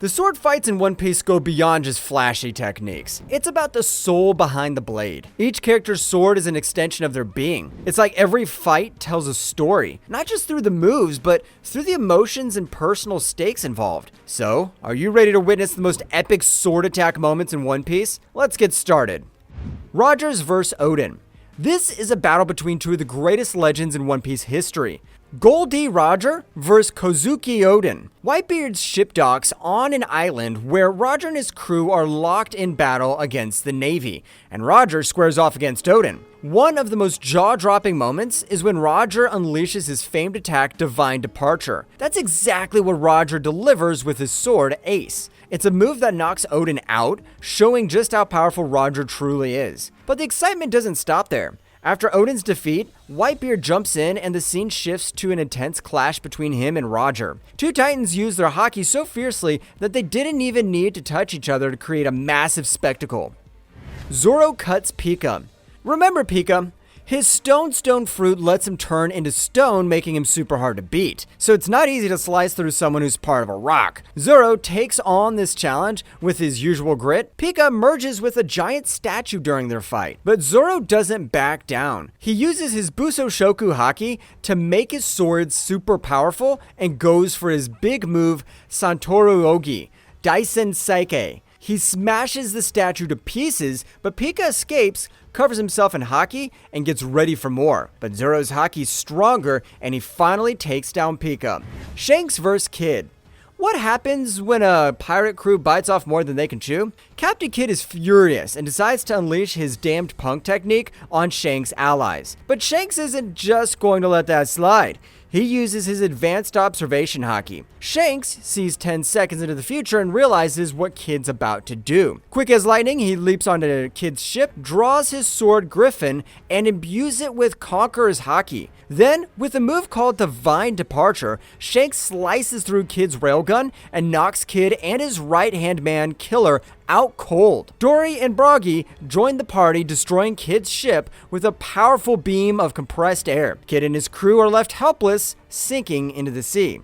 The sword fights in One Piece go beyond just flashy techniques. It's about the soul behind the blade. Each character's sword is an extension of their being. It's like every fight tells a story, not just through the moves, but through the emotions and personal stakes involved. So, are you ready to witness the most epic sword attack moments in One Piece? Let's get started. Roger vs Odin. This is a battle between two of the greatest legends in One Piece history. Goldie Roger vs Kozuki Odin. Whitebeard's ship docks on an island where Roger and his crew are locked in battle against the Navy, and Roger squares off against Odin. One of the most jaw-dropping moments is when Roger unleashes his famed attack, Divine Departure. That's exactly what Roger delivers with his sword, Ace. It's a move that knocks Odin out, showing just how powerful Roger truly is. But the excitement doesn't stop there. After Odin's defeat, Whitebeard jumps in and the scene shifts to an intense clash between him and Roger. Two titans use their haki so fiercely that they didn't even need to touch each other to create a massive spectacle. Zoro cuts Pika. Remember Pika? His stone fruit lets him turn into stone, making him super hard to beat. So it's not easy to slice through someone who's part of a rock. Zoro takes on this challenge with his usual grit. Pika merges with a giant statue during their fight, but Zoro doesn't back down. He uses his Busoshoku haki to make his sword super powerful and goes for his big move, Santoru Ogi, Daisen Saike. He smashes the statue to pieces, but Pika escapes, covers himself in haki, and gets ready for more. But Zoro's haki's stronger, and he finally takes down Pika. Shanks vs Kid. What happens when a pirate crew bites off more than they can chew? Captain Kidd is furious and decides to unleash his damned punk technique on Shanks' allies. But Shanks isn't just going to let that slide. He uses his advanced observation haki. Shanks sees 10 seconds into the future and realizes what Kid's about to do. Quick as lightning, he leaps onto Kid's ship, draws his sword Griffin, and imbues it with Conqueror's haki. Then, with a move called Divine Departure, Shanks slices through Kid's railgun and knocks Kid and his right-hand man, Killer, out cold. Dory and Broggy join the party, destroying Kid's ship with a powerful beam of compressed air. Kid and his crew are left helpless, sinking into the sea.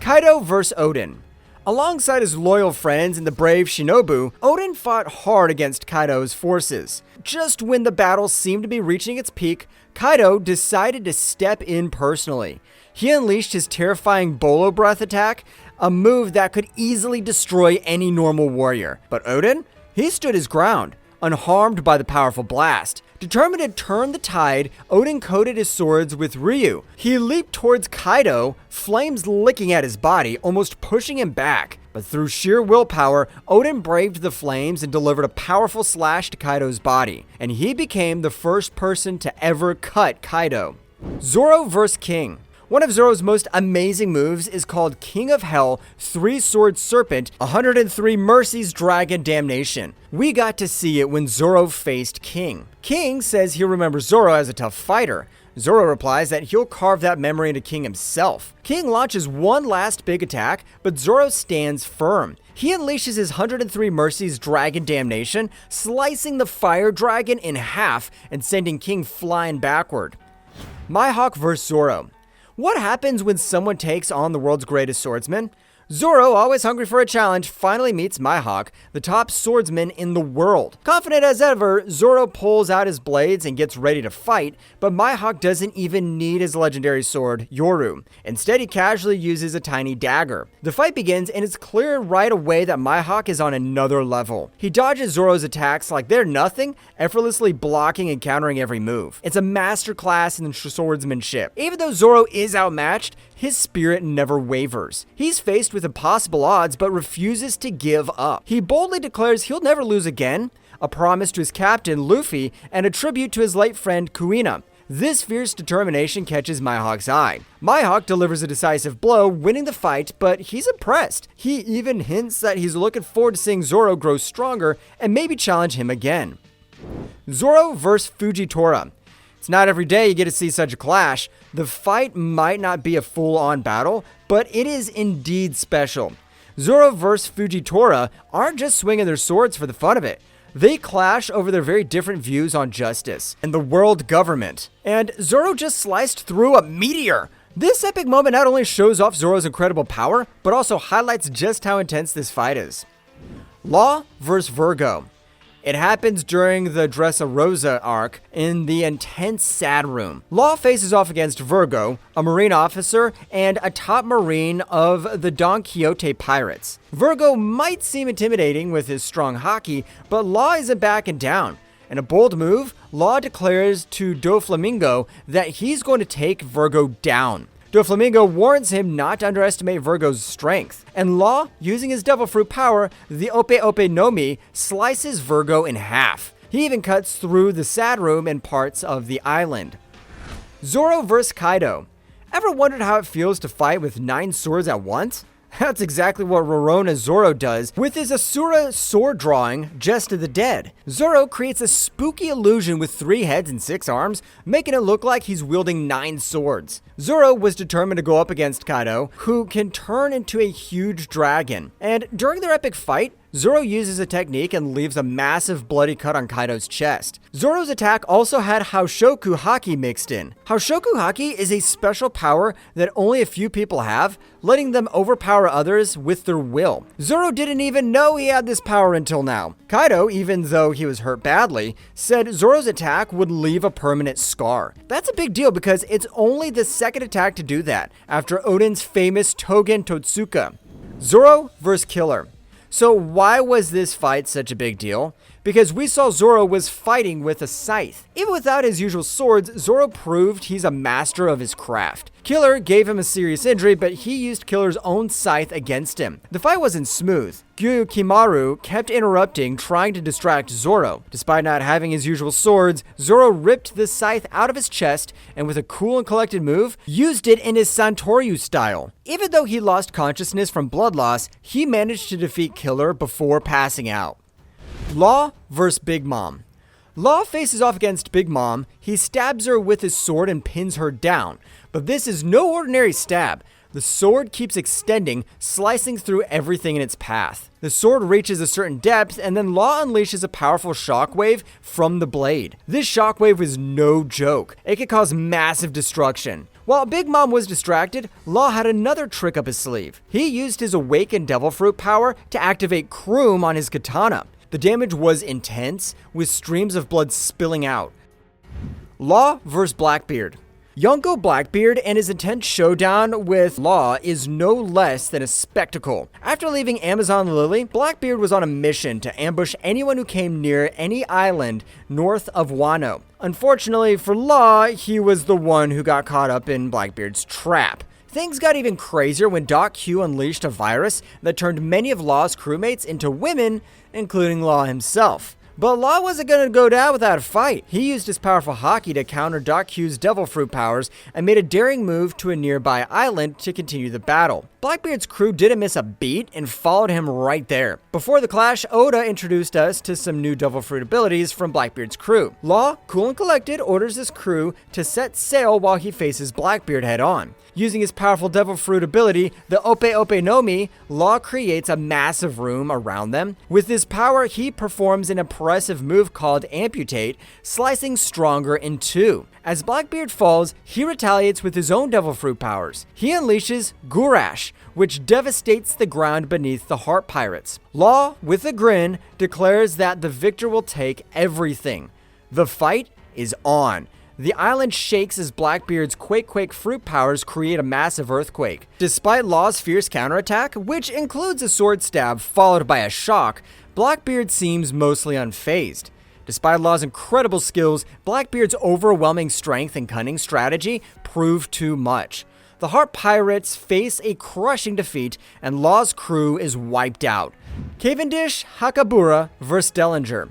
Kaido vs Odin. Alongside his loyal friends and the brave Shinobu, Odin fought hard against Kaido's forces. Just when the battle seemed to be reaching its peak, Kaido decided to step in personally. He unleashed his terrifying Bolo Breath attack, a move that could easily destroy any normal warrior. But Odin? He stood his ground, unharmed by the powerful blast. Determined to turn the tide, Odin coated his swords with Ryu. He leaped towards Kaido, flames licking at his body, almost pushing him back. But through sheer willpower, Odin braved the flames and delivered a powerful slash to Kaido's body. And he became the first person to ever cut Kaido. Zoro vs King. One of Zoro's most amazing moves is called King of Hell, 3-Sword Serpent, 103 Mercies Dragon Damnation. We got to see it when Zoro faced King. King says he'll remember Zoro as a tough fighter. Zoro replies that he'll carve that memory into King himself. King launches one last big attack, but Zoro stands firm. He unleashes his 103 Mercies Dragon Damnation, slicing the fire dragon in half and sending King flying backward. Hawk vs Zoro. What happens when someone takes on the world's greatest swordsman? Zoro, always hungry for a challenge, finally meets Hawk, the top swordsman in the world. Confident as ever, Zoro pulls out his blades and gets ready to fight, but Hawk doesn't even need his legendary sword, Yoru. Instead, he casually uses a tiny dagger. The fight begins, and it's clear right away that Hawk is on another level. He dodges Zoro's attacks like they're nothing, effortlessly blocking and countering every move. It's a masterclass in swordsmanship. Even though Zoro is outmatched, his spirit never wavers. He's faced with impossible odds, but refuses to give up. He boldly declares he'll never lose again, a promise to his captain, Luffy, and a tribute to his late friend, Kuina. This fierce determination catches Hawk's eye. Hawk delivers a decisive blow, winning the fight, but he's impressed. He even hints that he's looking forward to seeing Zoro grow stronger and maybe challenge him again. Zoro vs Fuji Tor. It's not every day you get to see such a clash. The fight might not be a full-on battle, but it is indeed special. Zoro vs Fuji Tor aren't just swinging their swords for the fun of it. They clash over their very different views on justice and the world government. And Zoro just sliced through a meteor. This epic moment not only shows off Zoro's incredible power, but also highlights just how intense this fight is. Law vs. Virgo. It happens during the Dressrosa arc in the intense Sad Room. Law faces off against Virgo, a Marine officer and a top Marine of the Don Quixote pirates. Virgo might seem intimidating with his strong haki, but Law isn't backing down. In a bold move, Law declares to Doflamingo that he's going to take Virgo down. Doflamingo warns him not to underestimate Virgo's strength, and Law, using his devil fruit power, the Ope Ope no Mi, slices Virgo in half. He even cuts through the Sad Room and parts of the island. Zoro vs Kaido. Ever wondered how it feels to fight with 9 swords at once? That's exactly what Rorona Zoro does with his Asura sword drawing, Jest of the Dead. Zoro creates a spooky illusion with 3 heads and 6 arms, making it look like he's wielding 9 swords. Zoro was determined to go up against Kaido, who can turn into a huge dragon. And during their epic fight, Zoro uses a technique and leaves a massive bloody cut on Kaido's chest. Zoro's attack also had Haoshoku Haki mixed in. Haoshoku Haki is a special power that only a few people have, letting them overpower others with their will. Zoro didn't even know he had this power until now. Kaido, even though he was hurt badly, said Zoro's attack would leave a permanent scar. That's a big deal because it's only the second attack to do that, after Odin's famous Togen Totsuka. Zoro vs Killer. So why was this fight such a big deal? Because we saw Zoro was fighting with a scythe. Even without his usual swords, Zoro proved he's a master of his craft. Killer gave him a serious injury, but he used Killer's own scythe against him. The fight wasn't smooth. Gyukimaru kept interrupting, trying to distract Zoro. Despite not having his usual swords, Zoro ripped the scythe out of his chest and with a cool and collected move, used it in his Santoryu style. Even though he lost consciousness from blood loss, he managed to defeat Killer before passing out. Law vs. Big Mom. Law faces off against Big Mom. He stabs her with his sword and pins her down. But this is no ordinary stab. The sword keeps extending, slicing through everything in its path. The sword reaches a certain depth, and then Law unleashes a powerful shockwave from the blade. This shockwave was no joke. It could cause massive destruction. While Big Mom was distracted, Law had another trick up his sleeve. He used his Awakened Devil Fruit power to activate Kroom on his katana. The damage was intense, with streams of blood spilling out. Law vs. Blackbeard. Yonko Blackbeard and his intense showdown with Law is no less than a spectacle. After leaving Amazon Lily, Blackbeard was on a mission to ambush anyone who came near any island north of Wano. Unfortunately for Law, he was the one who got caught up in Blackbeard's trap. Things got even crazier when Doc Q unleashed a virus that turned many of Law's crewmates into women, including Law himself. But Law wasn't going to go down without a fight. He used his powerful haki to counter Doc Q's devil fruit powers and made a daring move to a nearby island to continue the battle. Blackbeard's crew didn't miss a beat and followed him right there. Before the clash, Oda introduced us to some new devil fruit abilities from Blackbeard's crew. Law, cool and collected, orders his crew to set sail while he faces Blackbeard head on. Using his powerful devil fruit ability, the Ope Ope no Mi, Law creates a massive room around them. With his power, he performs an impressive move called Amputate, slicing Stronger in 2. As Blackbeard falls, he retaliates with his own devil fruit powers. He unleashes Gurash, which devastates the ground beneath the Heart Pirates. Law, with a grin, declares that the victor will take everything. The fight is on. The island shakes as Blackbeard's Quake fruit powers create a massive earthquake. Despite Law's fierce counterattack, which includes a sword stab followed by a shock, Blackbeard seems mostly unfazed. Despite Law's incredible skills, Blackbeard's overwhelming strength and cunning strategy proved too much. The Heart Pirates face a crushing defeat, and Law's crew is wiped out. Cavendish Hakabura vs. Dellinger.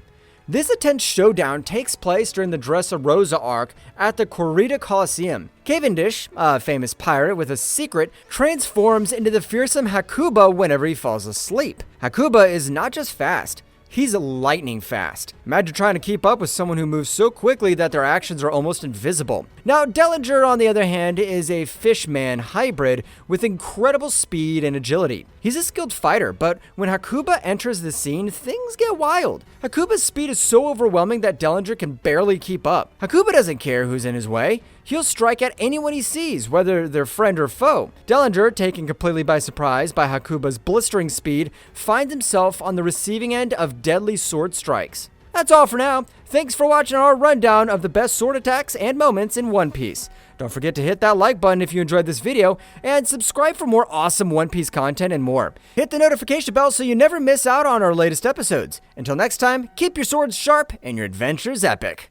This intense showdown takes place during the Dressrosa arc at the Corrida Coliseum. Cavendish, a famous pirate with a secret, transforms into the fearsome Hakuba whenever he falls asleep. Hakuba is not just fast, he's lightning fast. Imagine trying to keep up with someone who moves so quickly that their actions are almost invisible. Now, Dellinger, on the other hand, is a fishman hybrid with incredible speed and agility. He's a skilled fighter, but when Hakuba enters the scene, things get wild. Hakuba's speed is so overwhelming that Dellinger can barely keep up. Hakuba doesn't care who's in his way. he'll strike at anyone he sees, whether they're friend or foe. Dellinger, taken completely by surprise by Hakuba's blistering speed, finds himself on the receiving end of deadly sword strikes. That's all for now. Thanks for watching our rundown of the best sword attacks and moments in One Piece. Don't forget to hit that like button if you enjoyed this video, and subscribe for more awesome One Piece content and more. Hit the notification bell so you never miss out on our latest episodes. Until next time, keep your swords sharp and your adventures epic.